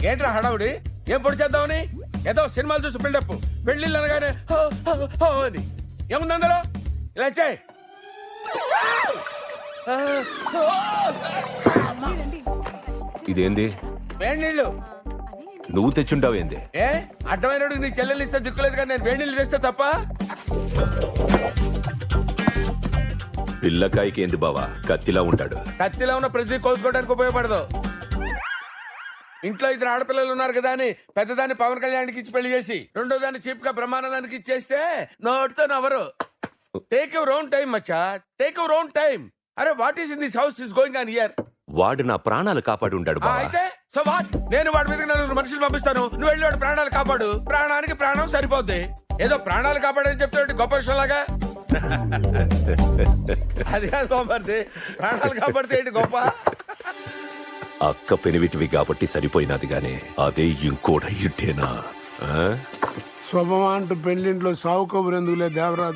ఏంట్రా హడావుడి? ఏం పొడి చేద్దామని? ఏదో సినిమాలు చూసి బిల్డప్, పెళ్లిళ్ళు అనగానే హో, హో, హో అని. ఏముంది అందులో? ఇలా చేయి. ఇదేంది? వేడి నీళ్ళు. నువ్వు తెచ్చుంటావేంది? ఏ అడ్డమైన నీ చెల్లెలు ఇస్తే దిక్కులేదు కానీ నేను వేడి నీళ్ళు తెస్తే తప్ప. పిల్లకాయకి ఏంది బావా, కత్తిలా ఉంటాడు. కత్తిలో ఉన్న ప్రతి కోసుకోవడానికి ఉపయోగపడదు. ఇంట్లో ఇద్దరు ఆడపిల్లలు ఉన్నారు కదా అని పెద్దదాన్ని పవన్ కళ్యాణ్కి ఇచ్చి పెళ్లి చేసి రెండో దాన్ని చీప్ గా బ్రహ్మానందానికి ఇచ్చేస్తే నోటితో నవ్వరు. Take your own time Maccha, take your own time. అరే what is in this house is going on here? వాడు నా ప్రాణాలు కాపాడు ఉంటాడు బావా. అయితే సో వాట్? నేను వాడి మీద నలుగురు మనుషులు పంపిస్తాను, నువ్వు వెళ్ళి వాడి ప్రాణాలు కాపాడు. ప్రాణానికి ప్రాణం సరిపోద్ది. ఏదో ప్రాణాలు కాపాడని చెప్తే గొప్ప విషయం లాగా. అది కాదు బాబర్ది, ప్రాణాలు కాపాడితే ఏంటి గొప్ప? అక్క పెనివిటివి కాబట్టి సరిపోయినది గానే అదే ఇంకోట ఇట్టేనా? శుభమా అంటూ పెళ్లింట్లో సావు కబురు ఎందుకులే దేవరాజు.